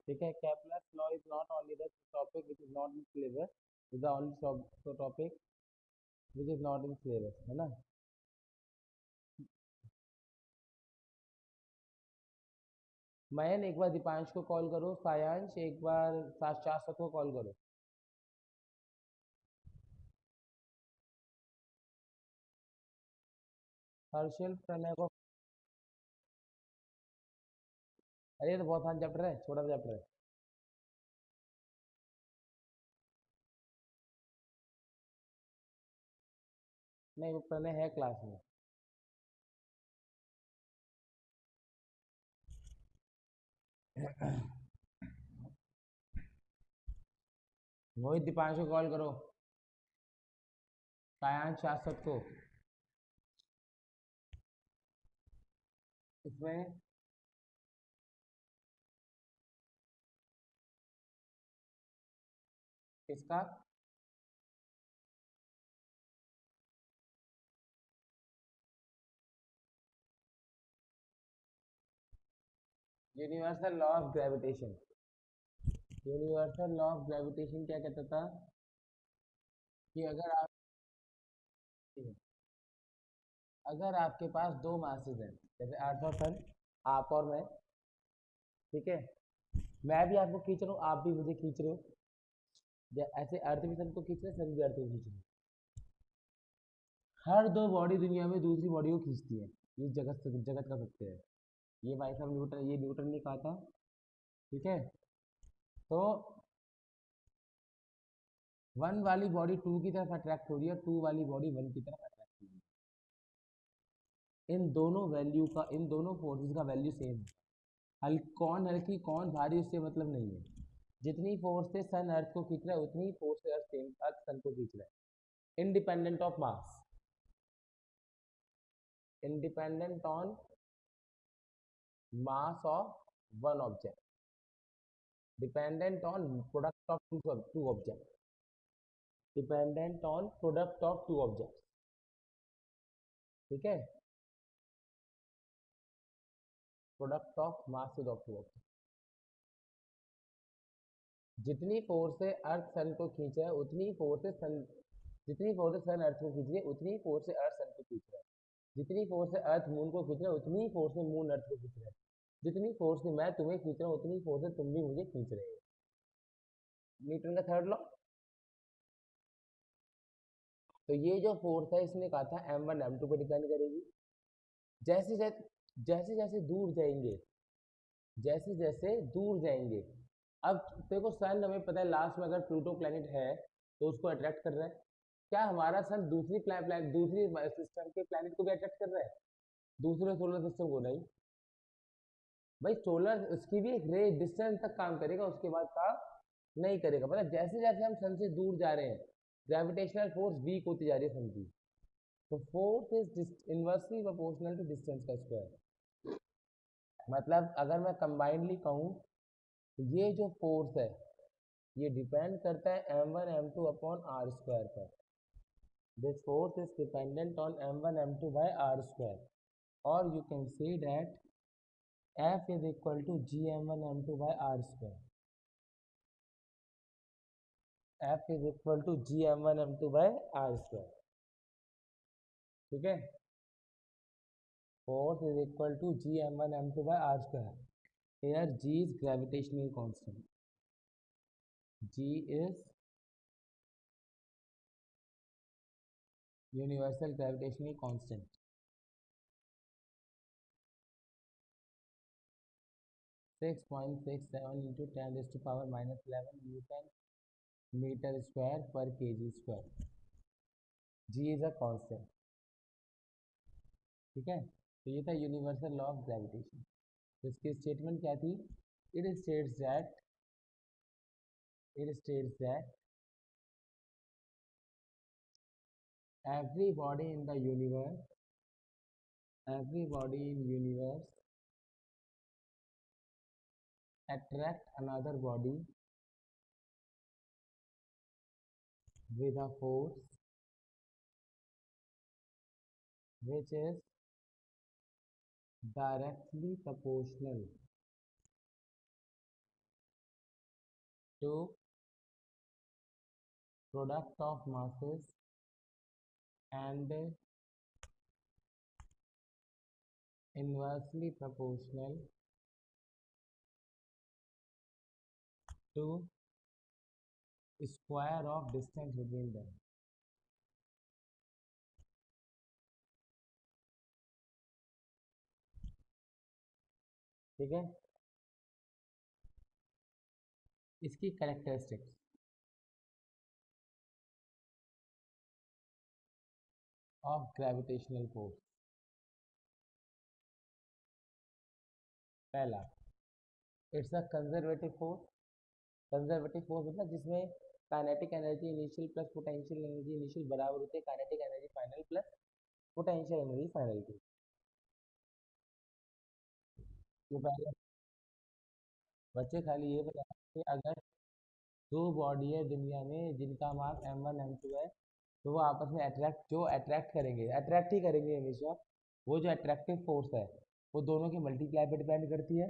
ठीक है, Kepler's law is not only the topic which is not in syllabus, is the only topic which is not in syllabus, है ना। मयन एक बार दीपांश को call करो, सायांश एक बार शाश्वत को कॉल करो। हर्षल प्रणय को, अरे तो बहुत आसान चैप्टर है, छोटा चैप्टर है। नहीं वो प्रणय है क्लास में। मोहित दीपांश को कॉल करो, सायांश शाश्वत को। इसमें किसका, universal law of gravitation. Universal law of gravitation क्या कहता था कि अगर आपके पास दो मासेस हैं, जैसे अर्थ और सन, आप और मैं, ठीक है, मैं भी आपको खींच रहा हूँ, आप भी मुझे खींच रहे हो, ऐसे अर्थ भी सन को खींच रहे, सन भी अर्थ को खींच रहे। हर दो बॉडी दुनिया में दूसरी बॉडी को खींचती है, ये जगत का सत्य है। ये भाई साहब न्यूटन, ये न्यूटन ने कहा था, ठीक है। तो वन वाली बॉडी टू की तरफ अट्रैक्ट हो रही है, टू वाली बॉडी वन की तरफ अट्रैक्ट हो रही है। इन दोनों फोर्सेस का वैल्यू सेम है। कौन हल्की कौन भारी उससे मतलब नहीं है। जितनी फोर्स से सन अर्थ को खींच रहा है उतनी फोर्स से अर्थ सन को खींच रहा है, independent of mass, independent on mass of one object, dependent on product of two object, dependent on product of two object, ठीक है, product of masses of two object. जितनी फोर्स से अर्थ सन को खींच रहा है उतनी फोर्स से सन, जितनी फोर्स से सन अर्थ को खींच रही है उतनी फोर्स से अर्थ सन को खींच रहा है। जितनी फोर्स से अर्थ मून को खींच रहा है उतनी फोर्स से मून अर्थ को खींच रहा है। जितनी फोर्स से मैं तुम्हें खींच रहा हूँ उतनी फोर्स से तुम भी मुझे खींच रहे हो। न्यूटन का थर्ड लॉ। तो ये जो फोर्स है इसने कहा था m1 m2 पे डिपेंड करेगी। जैसे जैसे जैसे जैसे दूर जाएंगे, जैसे जैसे दूर जाएंगे, अब देखो सन हमें पता है लास्ट में अगर प्लूटो प्लैनेट है तो उसको अट्रैक्ट कर रहा है। क्या हमारा सन दूसरी सिस्टम के प्लैनेट को भी अट्रैक्ट कर रहा है, दूसरे सोलर सिस्टम को नहीं। भाई सोलर उसकी भी एक रे डिस्टेंस तक काम करेगा, उसके बाद काम नहीं करेगा। मतलब जैसे जैसे हम सन से दूर जा रहे हैं ग्रेविटेशनल फोर्स वीक होती जा रही है सन की। तो force is inversely proportional to distance का स्क्वायर। मतलब अगर मैं कंबाइंडली कहूँ तो ये जो फोर्स है ये डिपेंड करता है m1 m2 upon R square पर। This force is dependent on m1 m2 by are square, और you can say that F is equal to gm1 m2 by r square. F is equal to gm1 m2 by r square, ठीक है। Force is equal to gm1 m2 by r square. Here g is gravitational constant. G is universal gravitational constant. 6.67 into 10 raised to power minus 11 Newton meter square per kg square. G is a constant, ठीक है। तो ये था universal law of gravitation. तो इसकी statement क्या थी? It states that every body in the universe, every body in universe attract another body with a force which is directly proportional to product of masses and inversely proportional to square of distance between them. ठीक है, इसकी characteristics of gravitational force. पहला, it's a conservative force. Conservative force मतलब जिसमें kinetic energy initial plus potential energy initial बराबर होते हैं kinetic energy final plus potential energy final की। तो पहले बच्चे खाली ये बताया कि अगर दो बॉडी है दुनिया में जिनका मास m1 m2 है, तो वो आपस में अट्रैक्ट करेंगे, अट्रैक्ट ही करेंगे हमेशा। वो जो अट्रैक्टिव फोर्स है वो दोनों के मल्टीप्लाई पे डिपेंड करती है,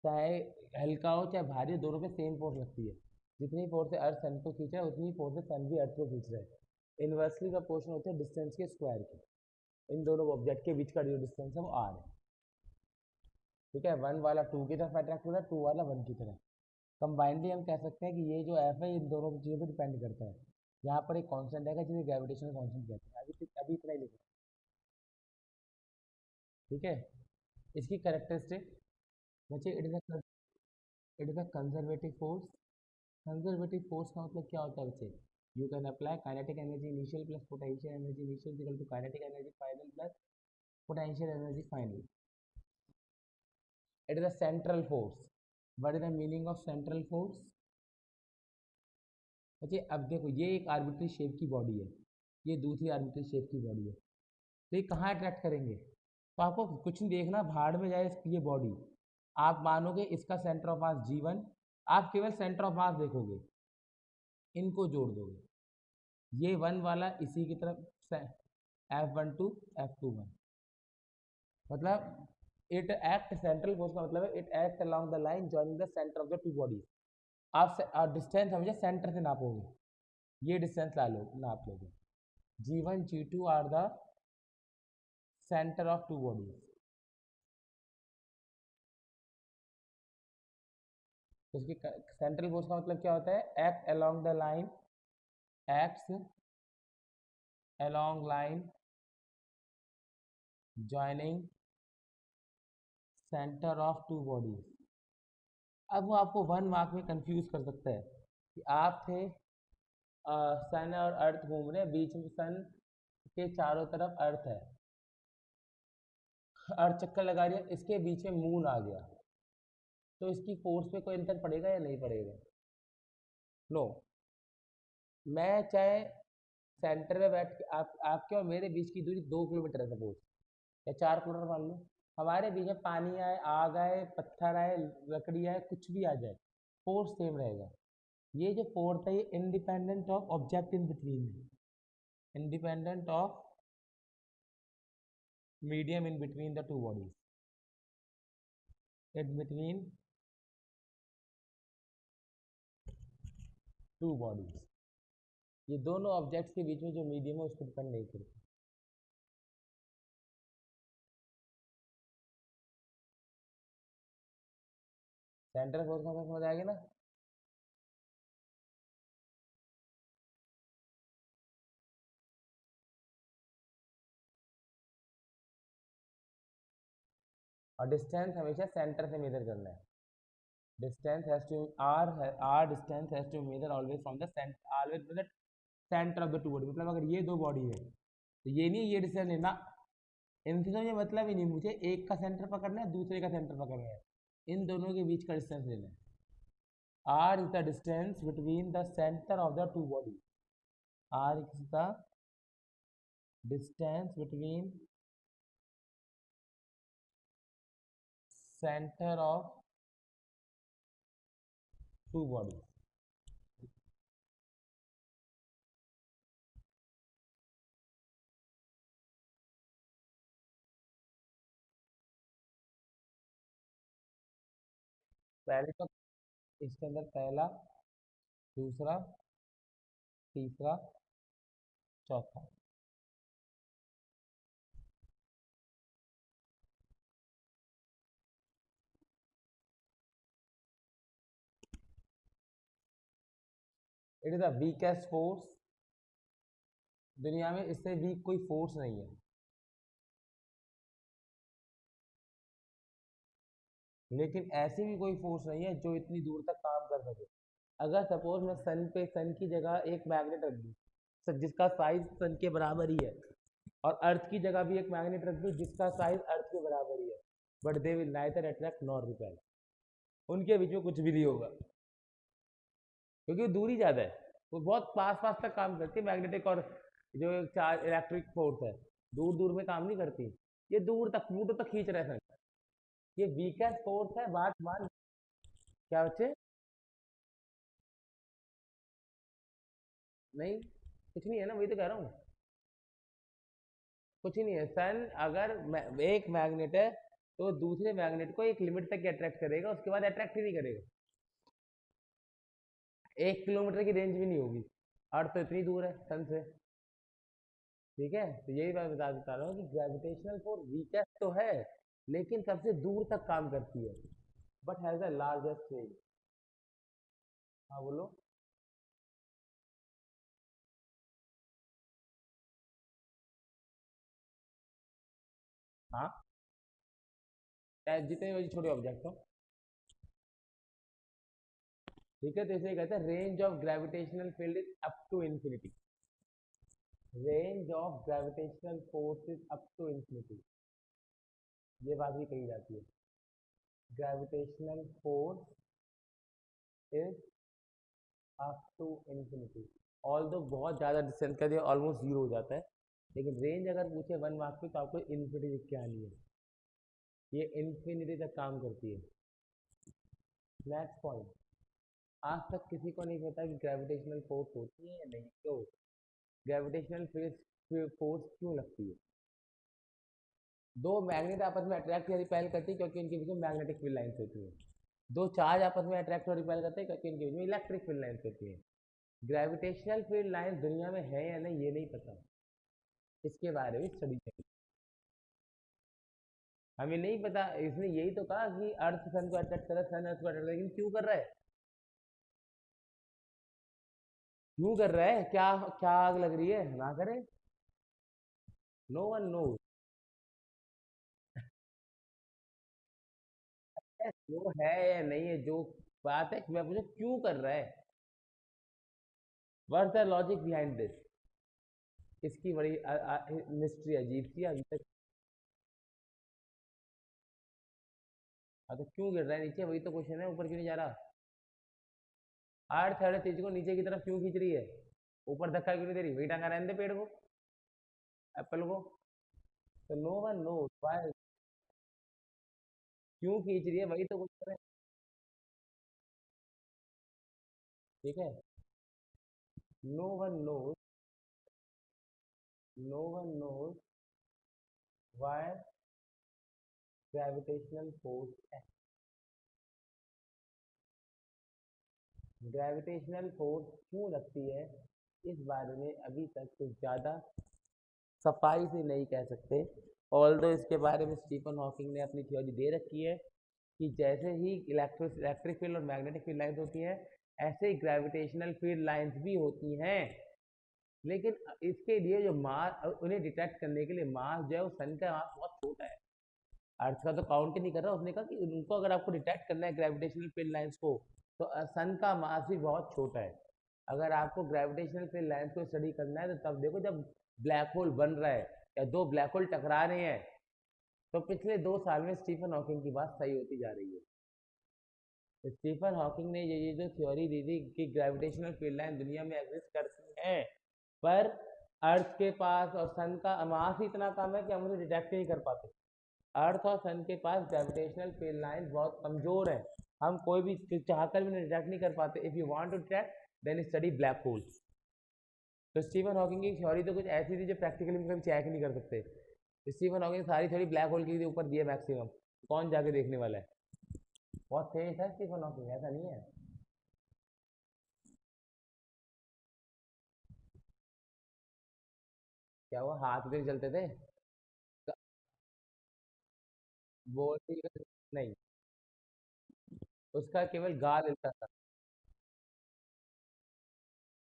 चाहे हल्का हो चाहे भारी हो, दोनों पे सेम फोर्स लगती है। जितनी फोर्स से अर्थ सन को खींच रहा है उतनी फोर्स से सन भी अर्थ को खींच रहा है। इन्वर्सली का पोर्शन होता है डिस्टेंस के स्क्वायर की। इन दोनों ऑब्जेक्ट के बीच का जो डिस्टेंस है वो आर है। ठीक है, वन वाला टू की तरफ अट्रैक्ट हो रहा है, टू वाला वन की तरफ। कंबाइंडली हम कह सकते हैं कि ये जो एफ है इन दोनों चीज़ों पर डिपेंड करता है। यहाँ पर एक कांस्टेंट है जिसे ग्रेविटेशनल कांस्टेंट कहते हैं। अभी इतना ही लिखा है। ठीक है, इसकी कैरेक्टरिस्टिक बच्चे, it is a conservative force. Conservative force का मतलब क्या होता है बच्चे? You can apply kinetic energy initial plus potential energy initial equal to kinetic energy final plus potential energy final. It is a central force. What is the meaning of central force? बच्चे अब देखो, ये एक arbitrary shape की body है, ये दूसरी arbitrary shape की बॉडी है, तो ये कहाँ अट्रैक्ट करेंगे? तो आपको कुछ नहीं देखना, भाड़ में जाए ये बॉडी। आप मानोगे इसका सेंटर ऑफ मास G1, आप केवल सेंटर ऑफ मास देखोगे, इनको जोड़ दोगे, ये वन वाला इसी की तरफ F12 F21, मतलब इट एक्ट, सेंट्रल फोर्स का मतलब है it act along the line joining the centre of the two bodies. आप डिस्टेंस हमेशा सेंटर से नापोगे, ये डिस्टेंस नाप लोगे। G1 G2 are the centre of two bodies. तो इसकी सेंट्रल फोर्स का मतलब क्या होता है? Act along the line, acts along line joining centre of two bodies. अब वो आपको वन मार्क में कंफ्यूज कर सकता है कि आप थे सन और अर्थ घूम रहे हैं, बीच में सन के चारों तरफ अर्थ है, अर्थ चक्कर लगा रही है, इसके बीच में मून आ गया, तो इसकी फोर्स पे कोई अंतर पड़ेगा या नहीं पड़ेगा? नो। मैं चाहे सेंटर में बैठ के आपके और मेरे बीच की दूरी 2 किलोमीटर है सपोज, या 4 किलोमीटर मान लो, हमारे बीच में पानी आए, आग आए, पत्थर आए, लकड़ी आए, कुछ भी आ जाए, फोर्स सेम रहेगा। ये जो फोर्स है ये independent of object in between है, independent of medium in between the two bodies, in between two bodies. ये दोनों ऑब्जेक्ट्स के बीच में जो मीडियम है उस पर डिपेंड नहीं करती। सेंट्रल फोर्स का समझ आएगी ना? और डिस्टेंस हमेशा सेंटर से मेजर करना है। Distance has to r distance has to measure always from the centre, always from the centre of the two body. मतलब अगर ये दो बॉडी है तो ये नहीं ये डिस्टेंस लेना, इनसे तो ये मतलब ही नहीं, मुझे एक का सेंटर पकड़ना है दूसरे का सेंटर पकड़ना है, इन दोनों के बीच का डिस्टेंस लेना है। R is the distance between the centre of the two body, r is the distance between centre of two body. पहले तो इसके अंदर पहला, दूसरा, तीसरा, चौथा। It is the weakest force, दुनिया में इससे वीक कोई फोर्स नहीं है। लेकिन ऐसी भी कोई फोर्स नहीं है जो इतनी दूर तक काम कर सके। अगर सपोज मैं सन की जगह एक मैग्नेट रख दूँ जिसका साइज सन के बराबर ही है, और अर्थ की जगह भी एक मैग्नेट रख दूँ जिसका साइज अर्थ के बराबर ही है, but they will neither attract nor repel. उनके बीच में कुछ भी नहीं होगा, क्योंकि दूरी ज़्यादा है। वो बहुत पास पास तक काम करती है मैग्नेटिक और जो चार्ज इलेक्ट्रिक फोर्स है, दूर दूर में काम नहीं करती। ये दूर तक प्लूटो तक खींच रहे हैं। ये वीकेस्ट फोर्स है, बात मान। क्या बच्चे? नहीं, कुछ नहीं है ना, वही तो कह रहा हूँ। कुछ ही नहीं है। सन अगर एक मैग्नेट है तो दूसरे मैग्नेट को एक लिमिट तक अट्रैक्ट करेगा, उसके बाद अट्रैक्ट ही नहीं करेगा। 1 किलोमीटर की रेंज भी नहीं होगी। अर्थ तो इतनी दूर है सन से। ठीक है, तो यही मैं बता रहा हूँ कि ग्रेविटेशनल फोर्स वीकेस्ट तो है, लेकिन सबसे दूर तक काम करती है, but has a largest range. हाँ बोलो। हाँ, जितने बजे छोटे ऑब्जेक्ट हो। ठीक है, तो इसे कहते हैं range of gravitational field is up to infinity. Range of gravitational force is up to infinity, ये बात भी कही जाती है। Gravitational force is up to infinity. Although बहुत ज़्यादा डिस्टेंस का दिया, ऑलमोस्ट जीरो हो जाता है, लेकिन रेंज अगर पूछे 1 मार्क की तो आपको इन्फिनिटी दिख के आनी है। ये इन्फिनिटी तक काम करती है। नेक्स्ट पॉइंट, आज तक किसी को नहीं पता कि ग्रेविटेशनल फोर्स होती है या नहीं। क्यों? ग्रेविटेशनल फोर्स क्यों लगती है? दो मैग्नेट आपस में अट्रैक्ट या रिपेल करती है क्योंकि इनके बीच में मैग्नेटिक फील्ड लाइंस होती हैं। दो चार्ज आपस में अट्रैक्ट और रिपेल करते हैं क्योंकि इनके बीच में इलेक्ट्रिक फील्ड लाइंस होती हैं। ग्रेविटेशनल फील्ड लाइंस दुनिया में है या नहीं ये नहीं पता, इसके बारे में स्टडी चाहिए। हमें नहीं पता। इसने यही तो कहा कि अर्थ सन को अट्रैक्ट कर रहा है, सन अर्थ को अट्रैक्ट, लेकिन क्यों कर रहा है? क्यों कर रहा है? क्या क्या आग लग रही है? ना करे। No one knows. जो है या नहीं है, जो बात है, मैं पूछे क्यों कर रहा है। What's the logic behind this? इसकी बड़ी मिस्ट्री अजीब सी है अभी तक। हाँ, तो क्यों गिर रहा है नीचे, वही तो क्वेश्चन है। ऊपर क्यों नहीं जा रहा? अर्थ हर चीज को नीचे की तरफ क्यों खींच रही है? ऊपर धक्का क्यों नहीं दे रही? वही टंगा रहने दे पेड़ को, एप्पल को। तो नो वन नो व्हाई, क्यों खींच रही है, वही तो क्वेश्चन है। ठीक है, no one knows, no one knows why gravitational force, gravitational force क्यों लगती है, इस बारे में अभी तक कुछ ज़्यादा सफाई से नहीं कह सकते। ऑल दो इसके बारे में स्टीफन हॉकिंग ने अपनी थ्योरी दे रखी है कि जैसे ही इलेक्ट्रिक फील्ड और मैग्नेटिक फील्ड लाइंस होती हैं, ऐसे ही ग्रेविटेशनल फील्ड लाइंस भी होती हैं। लेकिन इसके लिए जो मास, उन्हें डिटेक्ट करने के लिए मास जो है, वो सन का मास बहुत छोटा है। अर्थ का तो काउंट ही नहीं कर रहा। उसने कहा कि उनको अगर आपको डिटेक्ट करना है ग्रेविटेशनल फील्ड लाइंस को, तो सन का मास भी बहुत छोटा है। अगर आपको ग्रेविटेशनल फील्ड लाइंस को स्टडी करना है तो तब देखो जब ब्लैक होल बन रहा है या दो ब्लैक होल टकरा रहे हैं। तो पिछले 2 साल में स्टीफन हॉकिंग की बात सही होती जा रही है। स्टीफन हॉकिंग ने ये जो थ्योरी दी थी कि ग्रेविटेशनल फील्ड लाइन दुनिया में एग्जिस्ट करती है, पर अर्थ के पास और सन का मास ही इतना कम है कि हम उसे डिटेक्ट नहीं कर पाते। अर्थ और सन के पास ग्रेविटेशनल फील्ड लाइन बहुत कमजोर है, हम कोई भी चाहकर भी डिटेक्ट नहीं कर पाते। If you want to detect then study black holes. तो स्टीफन हॉकिंग की थ्योरी तो कुछ ऐसी थी जो प्रैक्टिकली कभी चेक नहीं कर सकते। स्टीफन हॉकिंग सारी थ्योरी ब्लैक होल के ऊपर दी है मैक्सिमम, कौन जाके देखने वाला है। बहुत तेज है स्टीफन हॉकिंग, ऐसा नहीं है। क्या हुआ, हाथ भी चलते थे? बॉडी नहीं, उसका केवल गाल हिलता था।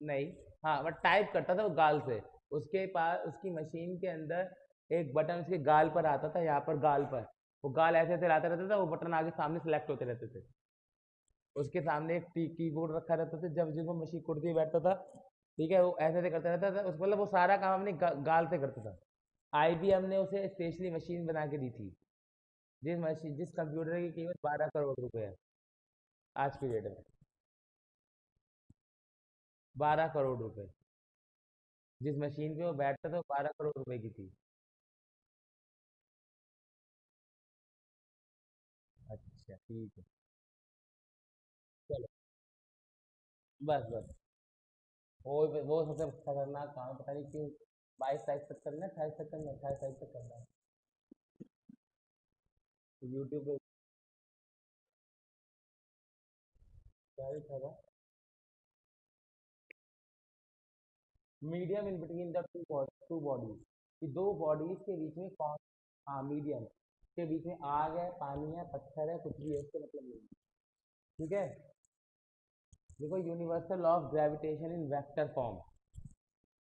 नहीं, हाँ बट टाइप करता था वो गाल से। उसके पास उसकी मशीन के अंदर एक बटन उसके गाल पर आता था, यहाँ पर गाल पर। वो गाल ऐसे ऐसे हिलाता रहता था, वो बटन आगे सामने सेलेक्ट होते रहते थे। उसके सामने एक कीबोर्ड रखा रहता था, जब जब वो मशीन कुर्सी में बैठता था, ठीक है, वो ऐसे ऐसे करता रहता था, उस मतलब वो सारा काम अपने गाल से करता था। आईबीएम ने उसे स्पेशली मशीन बना के दी थी, जिस कंप्यूटर की कीमत 12 करोड़ रुपए है आज की डेट में। 12 करोड़ रुपए। जिस मशीन पे वो बैठता था वो 12 करोड़ रुपए की थी। अच्छा ठीक है। चलो, बस बस। वो सबसे खतरनाक काम है, पता नहीं क्यों। 22 तारीख तक करना है, 28 तक करना है, 28 तारीख तक करना है। तो यूट्यूब पे क्या लिखा था? Medium in between the two bodies, कि दो बॉडीज के बीच में कौन। हाँ मीडियम के बीच में आग है, पानी है, पत्थर है, कुछ भी है, उससे मतलब नहीं। ठीक है। देखो, universal law of gravitation in vector form.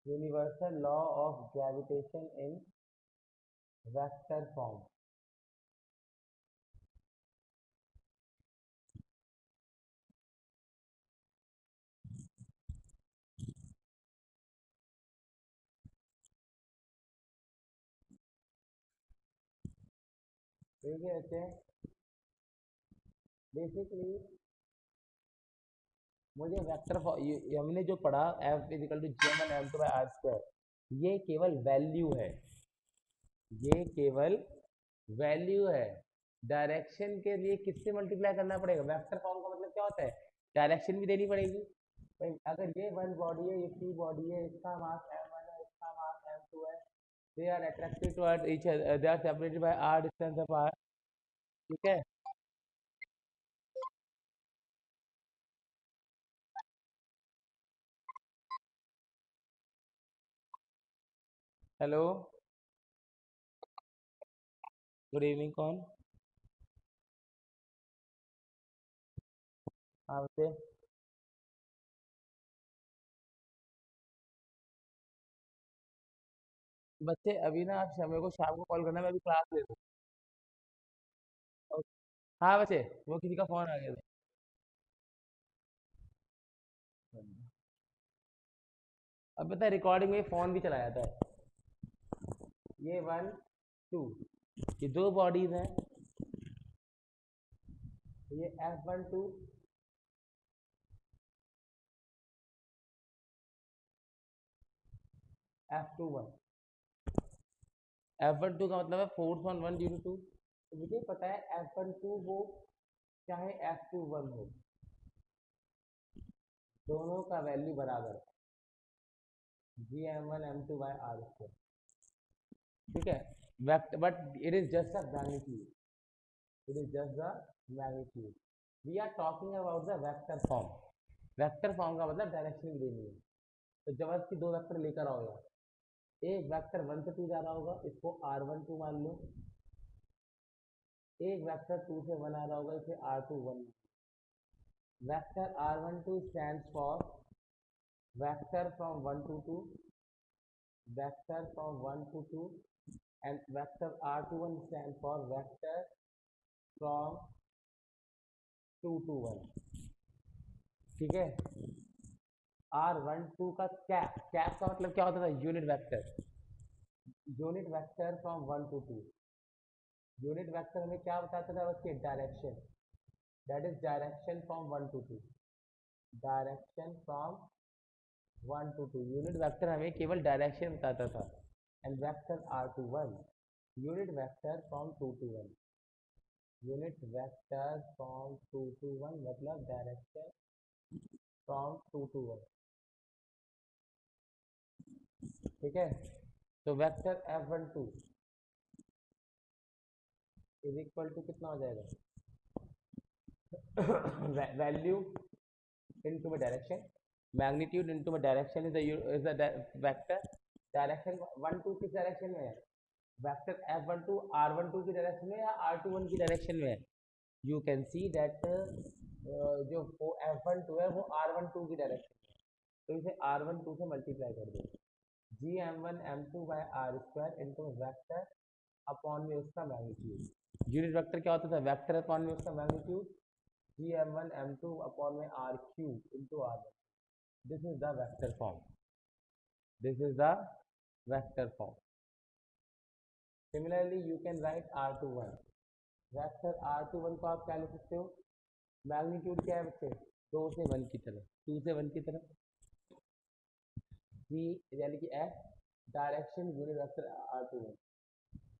Universal law of gravitation in vector form. ठीक है, ऐसे बेसिकली मुझे वेक्टर हमने जो पढ़ा, F equal to G m n m two by r square, ये केवल वैल्यू है। ये केवल वैल्यू है। डायरेक्शन के लिए किससे मल्टीप्लाई करना पड़ेगा? वेक्टर फॉर्म का मतलब क्या होता है? डायरेक्शन भी देनी पड़ेगी भाई। अगर ये वन बॉडी है, ये टू बॉडी है, इसका मास m1 है, इसका मास m2 है, they are attracted toward each other, they are separated by r distance of r। ठीक है। हेलो। गुड इवनिंग, कौन? हाँ बच्चे। बच्चे अभी ना, आप समय को शाम को कॉल करना, मैं अभी क्लास ले रहा हूँ। हाँ बच्चे, वो किसी का फोन आ गया था। अब पता है, रिकॉर्डिंग में फोन भी चला जाता है। ये वन टू, ये दो बॉडीज हैं। ये F12, F21। F12 का मतलब है force on one due to two. तो मुझे पता है F12 हो चाहे F21 हो, दोनों का वैल्यू बराबर है, Gm1m2/r²। ठीक है। Vector, but it is just a magnitude. It is just the magnitude. We are talking about the vector form. Vector form का मतलब डायरेक्शन भी देनी है। तो जबरदस्ती दो वेक्टर लेकर आओ यार। एक वेक्टर वन से टू जा रहा होगा, इसको r12 मान लो। एक वेक्टर टू से वन आ रहा होगा, इसे r21। Vector r12 stands for vector from one to two, vector from one to two, and vector r21 stand for vector from two to one. ठीक है। r12 का कैप, कैप का मतलब क्या होता था? Unit vector. Unit vector from one to two. Unit vector हमें क्या बताता था? उसकी direction. That is direction from one to two. Direction from one to two, unit vector हमें केवल डायरेक्शन बताता था। And vector r21, unit vector from two to one. Unit vector from two to one मतलब direction from two to one. ठीक है। तो vector F12 is equal to कितना हो जाएगा? Value into my direction, magnitude into my direction is the vector, direction one two किस direction में है, वेक्टर F12 R12 की डायरेक्शन में या R21 की डायरेक्शन में है। यू कैन सी दैट जो F12 है वो R12 की डायरेक्शन में है, तो इसे R12 से मल्टीप्लाई कर दो, G m1 m2 by are square into vector upon में उसका मैग्नीट्यूड। यूनिट वेक्टर क्या होता था, वेक्टर अपॉन में उसका magnitude, G m1 m2 upon में are cube into R1। This is the vector form, this is the vector form. Similarly you can write R21, vector R21 को आप क्या लिख सकते हो, मैग्नीट्यूड क्या है बच्चे, 2 से 1 की तरफ, 2 से 1 की तरफ, जी यानी कि F direction unit vector R21,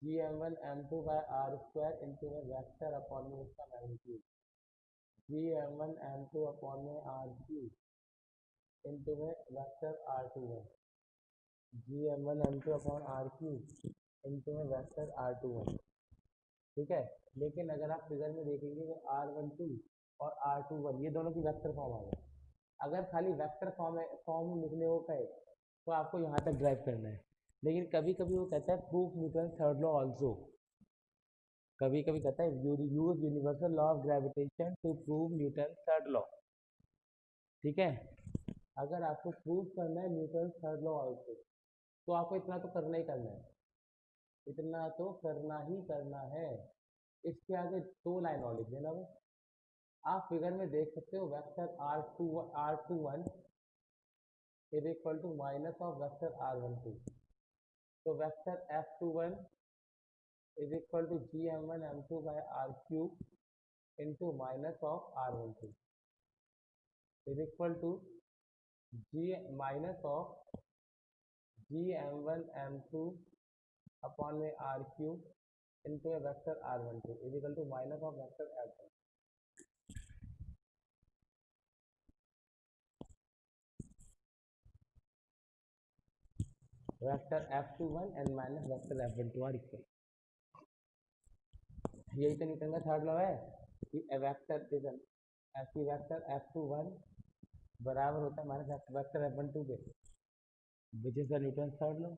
G m1 m2 by are square into में वेक्टर अपॉन में उसका magnitude, G m1 m2 upon में आर क्यूब इंटू में vector R21, G m1 m2 upon r cube into में vector R21। ठीक है, लेकिन अगर आप फिगर में देखेंगे तो R12 और R21 ये दोनों की वेक्टर फॉर्म आ गए। अगर खाली वेक्टर फॉर्म लिखने को कहे तो आपको यहाँ तक ड्राइव करना है, लेकिन कभी कभी वो कहता है proof Newton third law also, कभी कभी कहता है use universal law of gravitation to prove Newton third law. ठीक है, अगर आपको प्रूव करना है न्यूटन थर्ड लॉ ऑल्सो तो आपको इतना तो करना ही करना है, इतना तो करना ही करना है। इसके आगे 2 लाइन और लिख देना बस। आप फिगर में देख सकते हो vector R21 is equal to minus of vector R12, तो vector F21 is equal to G m1 m2 by R cube into minus of R12 is equal to G minus of G m1 m2 upon में are cube into vector R12 is equal to minus of vector F1। Vector F21 and minus vector F12 are equal, यही तो Newton का third law है कि vector F21 बराबर होता है minus vector F12 के, which is the Newton third law.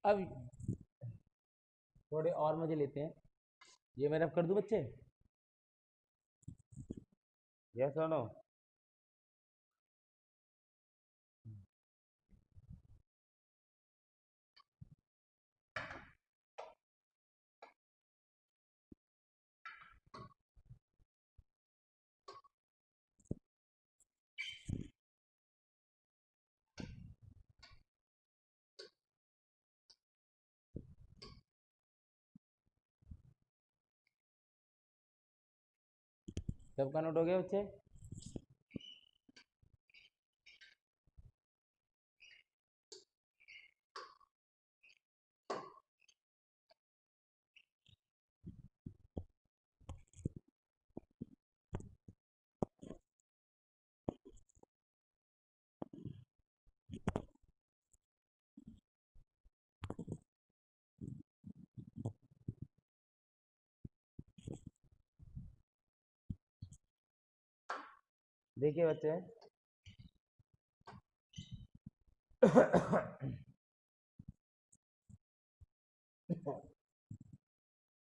अब थोड़े और मजे लेते हैं, ये मैं रब कर दूं बच्चे, यस और नो। सबका नोट हो गया बच्चे, देखिए बच्चे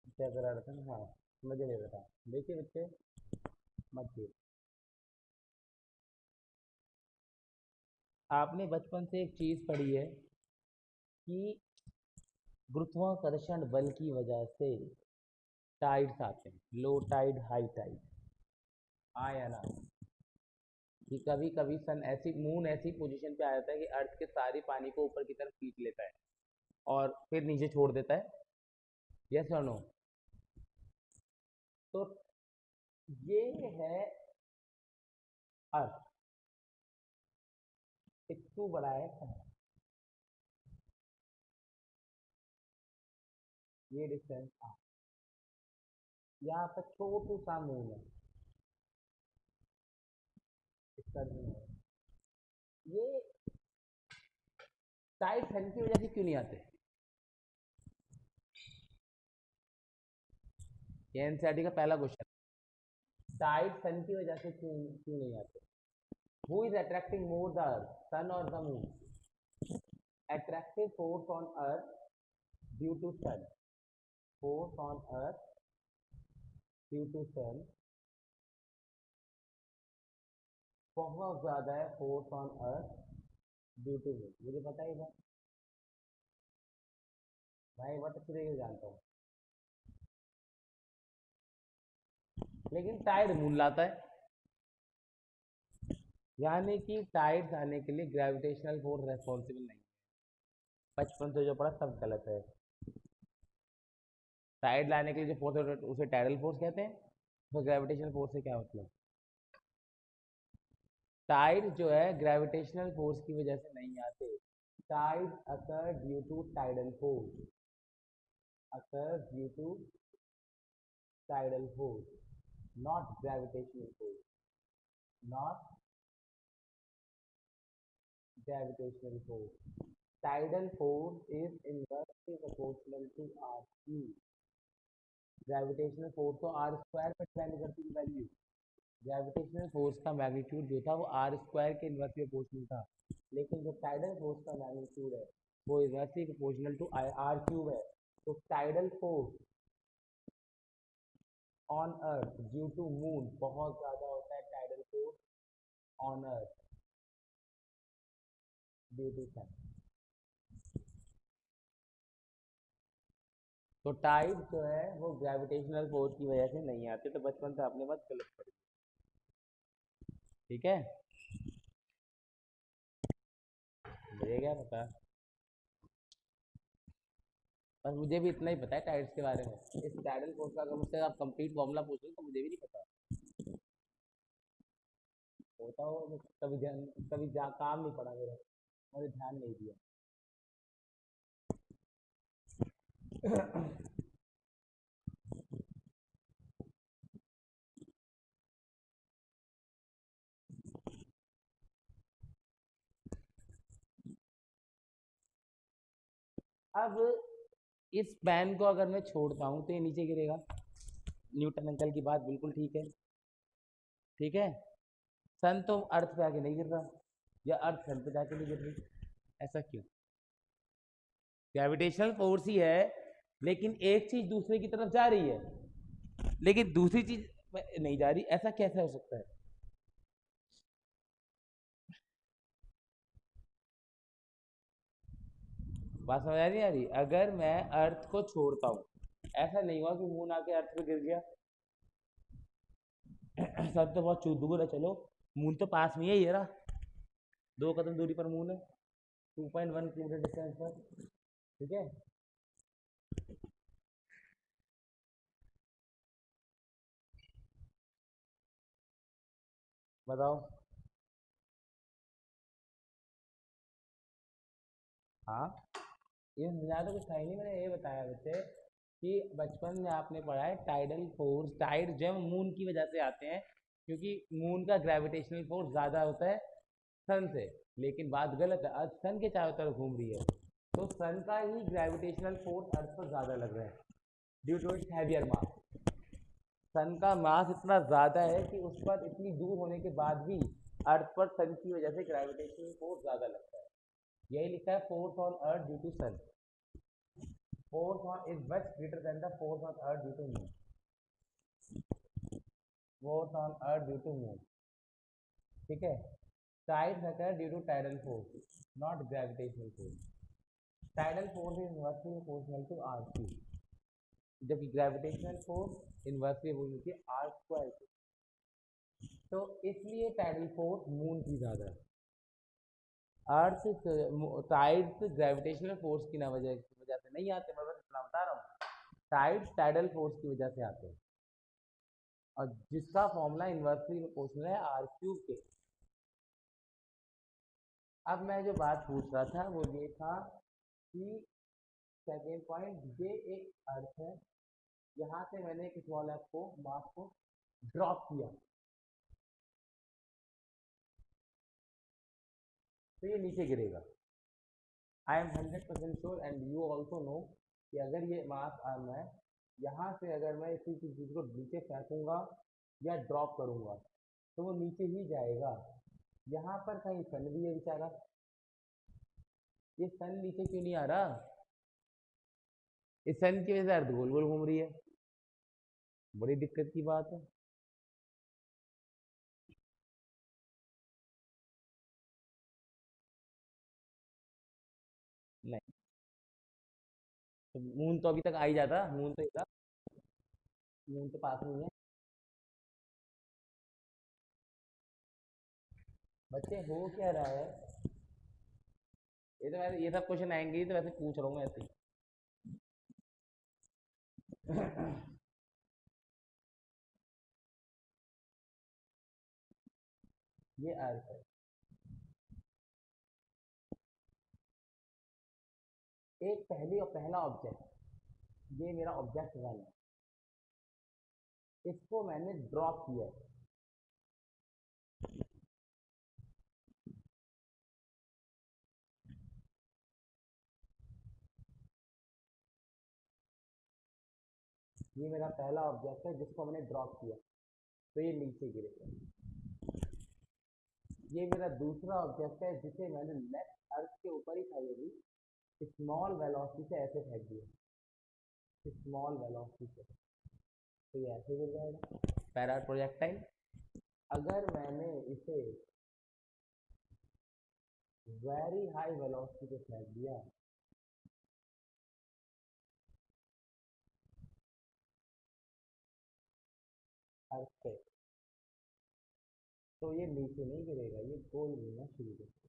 क्या करा रहा था ना, हाँ मजे ले रहा था। देखिए बच्चे मत, आपने बचपन से एक चीज पढ़ी है कि गुरुत्वाकर्षण बल की वजह से टाइड्स आते हैं, लो टाइड हाई टाइड। हाँ या ना, कि कभी कभी सन ऐसी मून ऐसी पोजीशन पे आ जाता है कि अर्थ के सारे पानी को ऊपर की तरफ खींच लेता है और फिर नीचे छोड़ देता है। यस और नो? तो ये है अर्थ, इतना बड़ा है ये डिस्टेंस। यहाँ पर छोटू सा मून है, इसका भी है। ये टाइड सन की वजह से क्यों नहीं आते? ये एनसीईआरटी का पहला क्वेश्चन। टाइड सन की वजह से क्यों क्यों नहीं आते? Who is attracting more the earth, sun और the moon? Attractive force on earth due to sun, force on earth due to sun बहुत ज्यादा है, force on earth due to moon. मुझे पता ही था भाई, बहुत अच्छी तरीके से जानता हूँ। लेकिन टाइड मून लाता है, यानी कि टाइड्स आने के लिए ग्रेविटेशनल फोर्स रेस्पॉन्सिबल नहीं। बचपन से जो पढ़ा सब गलत है। टाइड लाने के लिए जो फोर्स है उसे टाइडल फोर्स कहते हैं, तो ग्रेविटेशनल फोर्स से क्या मतलब? टाइड जो है ग्रेविटेशनल फोर्स की वजह से नहीं आते। Tide occur due to tidal force, occur due to tidal force, not gravitational force, not gravitational force. Tidal force is inversely proportional to r cube. Gravitational force तो आर स्क्वायर पर depend करती है value. Gravitational force का magnitude जो था वो R square के inversely proportional था, लेकिन जो टाइडल फोर्स का मैग्नीट्यूड है वो inversely proportional to R cube है। तो tidal force on earth due to moon बहुत ज़्यादा होता है, tidal force on earth due to sun. तो टाइड जो है वो ग्रेविटेशनल फोर्स की वजह से नहीं आते, तो बचपन से आपने बात गलत पढ़ी। ठीक है, मुझे क्या पता, पर मुझे भी इतना ही पता है टाइड्स के बारे में। इस टाइडल फोर्स का अगर मुझसे आप कंप्लीट फॉर्मूला पूछ लो तो मुझे भी नहीं पता होता हो। कभी ध्यान, काम नहीं पड़ा मेरा, मैंने ध्यान नहीं दिया। अब इस पैन को अगर मैं छोड़ता हूँ तो ये नीचे गिरेगा। न्यूटन अंकल की बात बिल्कुल ठीक है, ठीक है। सन तो अर्थ पे आके नहीं गिर रहा, या अर्थ सन पे जाके नहीं गिर रही, ऐसा क्यों? ग्रेविटेशनल फोर्स ही है, लेकिन एक चीज दूसरे की तरफ जा रही है लेकिन दूसरी चीज नहीं जा रही, ऐसा कैसे हो सकता है? बात समझ आ रही? अगर मैं अर्थ को छोड़ता हूँ, ऐसा नहीं हुआ कि मून आके अर्थ पे गिर गया। सब तो बहुत दूर है, चलो मून तो पास में ही है, ये रहा 2 कदम दूरी पर मून है, 2.1 किलोमीटर डिस्टेंस पर। ठीक है, बताओ। हाँ, ये ज़्यादा कुछ था ही नहीं, मैंने ये बताया बच्चे कि बचपन में आपने पढ़ा है टाइडल फोर्स, टाइड जो मून की वजह से आते हैं, क्योंकि मून का ग्रेविटेशनल फोर्स ज़्यादा होता है सन से। लेकिन बात गलत है, अर्थ सन के चारों तरफ घूम रही है, तो सन का ही ग्रेविटेशनल फोर्स अर्थ पर ज़्यादा लग रहा है ड्यू टू इट्स हैवियर मास। सन का मास इतना ज़्यादा है कि उस पर इतनी दूर होने के बाद भी अर्थ पर सन की वजह से ग्रेविटेशनल फोर्स ज़्यादा लगता है। यही लिखा है, force on earth due to sun, force on is much greater than the force on earth due to moon, force on earth due to moon. ठीक है, tide occur due to tidal force, not gravitational force. Tidal force is inversely proportional to R cube, जबकि gravitational force inversely proportional to R square. तो इसलिए tidal force moon की ज़्यादा है। अर्थ tides gravitational force की वजह से नहीं आते, मैं बस इतना बता रहा हूँ। टाइड्स टाइडल फोर्स की वजह से आते हैं, और जिसका फॉर्मूला इन्वर्सली प्रोपोर्शनल है आर क्यूब के। अब मैं जो बात पूछ रहा था वो ये था कि सेकेंड पॉइंट, ये एक अर्थ है, यहाँ से मैंने एक स्मॉल एफ को मास को ड्रॉप किया, तो ये नीचे गिरेगा। I am 100% sure and you also know कि अगर ये मास आर्म है, यहाँ से अगर मैं इसी चीज़ को नीचे फेंकूंगा या ड्रॉप करूंगा तो वो नीचे ही जाएगा। यहाँ पर कहीं सन भी है बेचारा, ये सन नीचे क्यों नहीं आ रहा? इस सन की वजह से अर्थ गोल गोल घूम रही है, बड़ी दिक्कत की बात है। नहीं, तो मून तो अभी तक आ ही जाता, मून तो इधर, मून तो पास में ही है। बच्चे हो क्या रहा है? ये तो वैसे ये सब क्वेश्चन आएंगे ही, तो वैसे पूछ रहा हूँ ऐसे ही। ये अर्थ है, एक पहली और पहला ऑब्जेक्ट, ये मेरा ऑब्जेक्ट वन है, इसको मैंने ड्रॉप किया है। ये मेरा पहला ऑब्जेक्ट है जिसको मैंने ड्रॉप किया, तो ये नीचे गिरेगा। ये मेरा दूसरा ऑब्जेक्ट है जिसे मैंने लेफ्ट अर्थ के ऊपर ही था, ये भी स्मॉल वेलोसिटी से ऐसे फेंक दिया, स्मॉल वेलोसिटी से, तो ये ऐसे गिर जाएगा पैरा प्रोजेक्टाइल। अगर मैंने इसे वेरी हाई वेलोसिटी पे फेंक दिया, अर्थ पे, तो ये नीचे नहीं गिरेगा, ये गोल घूमना शुरू करेगा।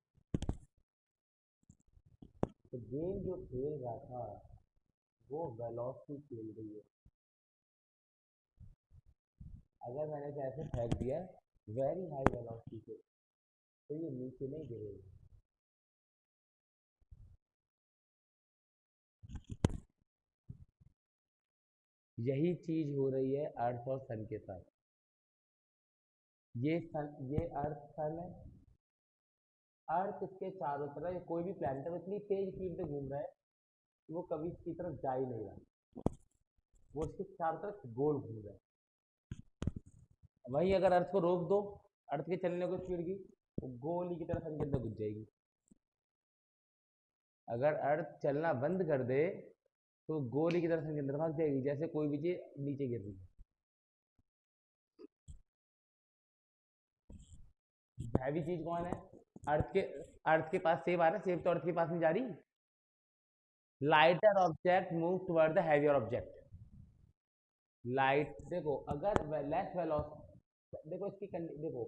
तो गेम जो खेल रहा था वो वेलोसिटी खेल रही है। अगर मैंने इसे ऐसे फेंक दिया वेरी हाई वेलोसिटी से, तो ये नीचे नहीं गिरेगा। यही चीज हो रही है अर्थ और सन के साथ। ये अर्थ सन है, अर्थ इसके चारों तरफ, कोई भी प्लैनेट है इतनी तेज स्पीड से घूम रहा है कि वो कभी इसकी तरफ जा ही नहीं रहा, वो इसके चारों तरफ गोल घूम रहा है। वहीं अगर अर्थ को रोक दो, अर्थ के चलने को स्पीड की, वो गोल ही की तरफ सन के अंदर घुस जाएगी। अगर अर्थ चलना बंद कर दे तो गोली की तरफ सन के अंदर भाग जाएगी, जैसे कोई भी चीज नीचे गिर रही है। हैवी चीज कौन है? अर्थ के, अर्थ के पास सेब आ रहा है, सेब तो अर्थ के पास नहीं जा रही। Lighter object move toward the heavier object. Light देखो, अगर लेस वेलोसिटी, देखो इसकी देखो,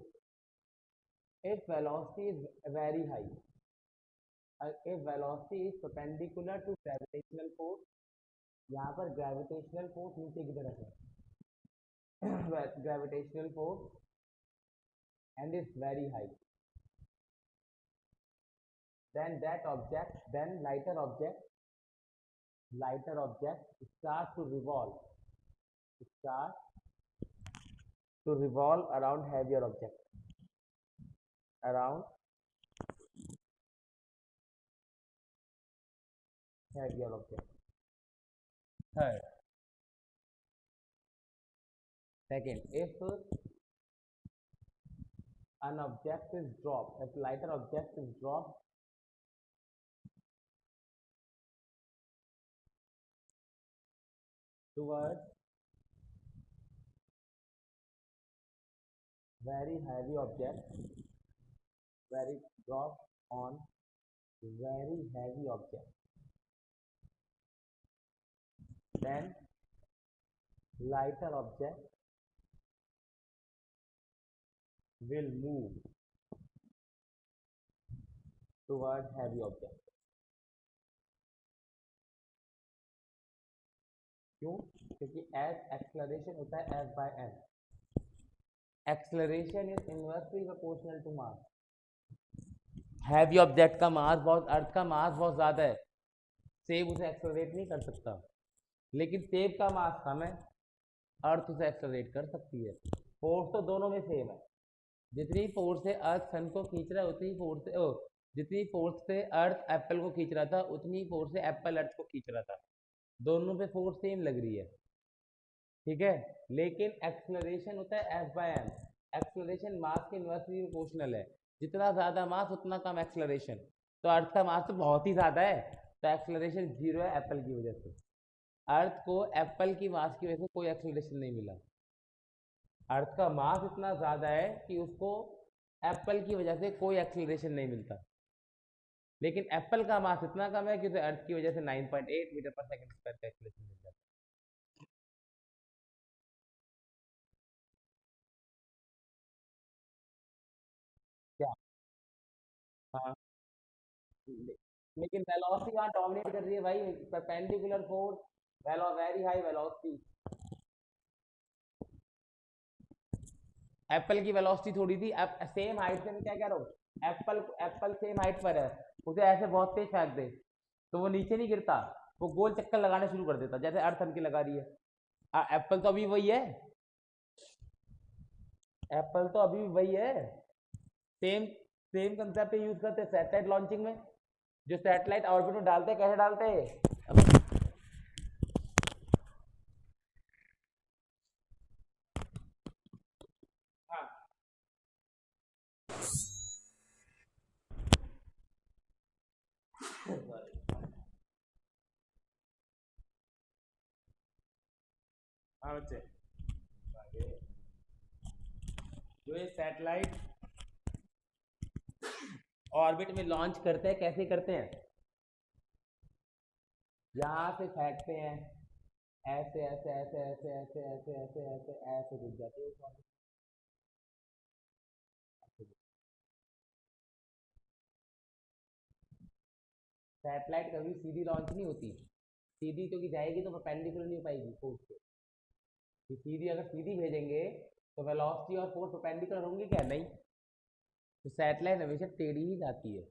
if velocity is very high, if velocity is perpendicular to gravitational force, यहाँ पर ग्रेविटेशनल फोर्स नीचे की तरफ है, gravitational force and is very high, then that object, then lighter object start to revolve around heavier object, around heavier object. Third, second, if an object is dropped, if lighter object is dropped towards very heavy object, very drop on very heavy object, then lighter object will move toward heavy object। क्यों? क्योंकि as acceleration होता है F by m. Acceleration is inversely proportional to mass. Heavy object का mass बहुत, अर्थ का mass बहुत ज़्यादा है, सेब उसे एक्सलरेट नहीं कर सकता, लेकिन सेब का मास कम है, अर्थ उसे एक्सलरेट कर सकती है। फोर्स तो दोनों में सेम है। जितनी फोर्स से अर्थ सन को खींच रहा है उतनी फोर्स से जितनी फोर्स से अर्थ एप्पल को खींच रहा था उतनी फोर्स से एप्पल अर्थ को खींच रहा था। दोनों पे फोर्स सेम लग रही है, ठीक है। लेकिन एक्सलरेशन होता है एफ बाय एम। एक्सलरेशन मास के इनवर्सली प्रोपोर्शनल है। जितना ज़्यादा मास उतना कम एक्सलरेशन। तो अर्थ का मास तो बहुत ही ज़्यादा है, तो एक्सलरेशन जीरो है एप्पल की वजह से। अर्थ को एप्पल की मास की वजह से कोई एक्सलरेशन नहीं मिला। अर्थ का मास इतना ज़्यादा है कि उसको एप्पल की वजह से कोई एक्सलरेशन नहीं मिलता, लेकिन एप्पल का मास इतना कम है कि उसे अर्थ की वजह से 9.8 मीटर पर सेकंड स्क्वायर का एक्सलरेशन मिल जाता है। क्या? हाँ, लेकिन वेलोसिटी वहाँ डोमिनेट कर रही है भाई, perpendicular force, very high velocity. Apple की वेलोसिटी थोड़ी थी, सेम हाइट से, मैं क्या कह रहा हूँ, एप्पल एप्पल सेम हाइट पर है, उसे ऐसे बहुत तेज फेंक दे तो वो नीचे नहीं गिरता, वो गोल चक्कर लगाने शुरू कर देता, जैसे अर्थ हमकी लगा रही है। एप्पल तो अभी वही है, एप्पल तो अभी वही है। सेम सेम कंसेप्ट यूज करते हैं सैटेलाइट लॉन्चिंग में। जो सैटेलाइट ऑर्बिट में डालते हैं, कैसे डालते हैं? हाँ, हाँ बच्चे, जो ये सैटेलाइट ऑर्बिट में लॉन्च करते हैं, कैसे करते हैं? यहाँ से फेंकते हैं, ऐसे ऐसे ऐसे ऐसे ऐसे ऐसे ऐसे ऐसे ऐसे रुक जाते हैं। सैटेलाइट कभी सीधी लॉन्च नहीं होती, सीधी क्योंकि जाएगी तो परपेंडिकुलर नहीं हो पाएगी फोर्स के। कि सीधी, अगर सीधी भेजेंगे तो वेलोसिटी और फोर्स परपेंडिकुलर होंगे क्या? नहीं। तो सैटेलाइट हमेशा टेढ़ी ही जाती है,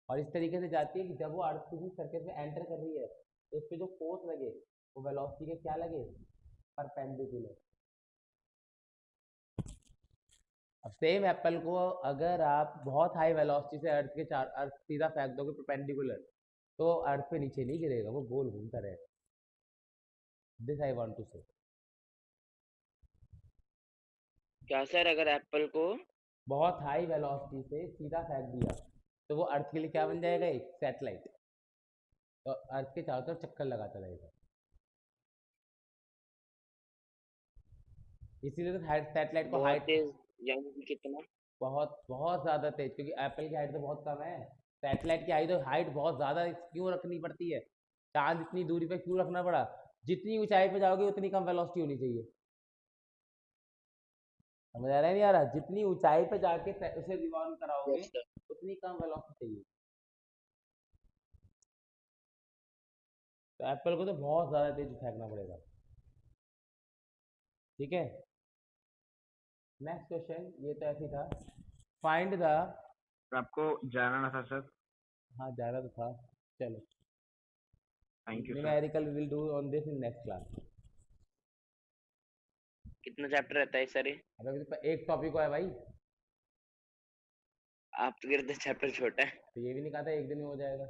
और इस तरीके से जाती है कि जब वो अर्थ की सरफेस में एंटर कर रही है तो उस पर जो फोर्स लगे वो वेलोसिटी के क्या लगे? परपेंडिकुलर। अब सेम एप्पल को अगर आप बहुत हाई वेलोसिटी से अर्थ सीधा फेंक दोगे परपेंडिकुलर, तो अर्थ पे नीचे नहीं गिरेगा, वो गोल घूमता रहेगा। दिस आई वांट टू से। क्या सर, अगर एप्पल को बहुत हाई वेलोसिटी से सीधा फेंक दिया तो वो अर्थ के लिए क्या बन जाएगा? एक सैटेलाइट, तो अर्थ के चारों तरफ चक्कर लगाता रहेगा। इसीलिए तो सैटेलाइट को बहुत हाइट, तेज, यानी कि कितना? बहुत बहुत ज़्यादा तेज, क्योंकि एप्पल की हाइट तो बहुत कम है। सैटेलाइट की हाइट बहुत ज़्यादा क्यों रखनी पड़ती है? चांद इतनी दूरी पे क्यों रखना पड़ा? जितनी ऊंचाई पे जाओगे उतनी कम वेलोसिटी होनी चाहिए। समझ आ रहा है नहीं आ रहा? जितनी ऊंचाई पे जाके उसे रिवॉल्व कराओगे यस सर। उतनी कम वेलोसिटी चाहिए। तो एप्पल को तो बहुत ज़्यादा तेज फेंकना पड़ेगा, ठीक है। नेक्स्ट क्वेश्चन, ये तो ऐसे ही था। फाइंड द, आपको जानना था सर। हाँ जाना तो था, चलो। Thank you sir. Numerical will do on this in next class. कितना चैप्टर रहता है सर ये? अब अभी तो एक टॉपिक है भाई, आप तो कहते चैप्टर छोटा है। तो ये भी नहीं कहा था एक दिन में हो जाएगा।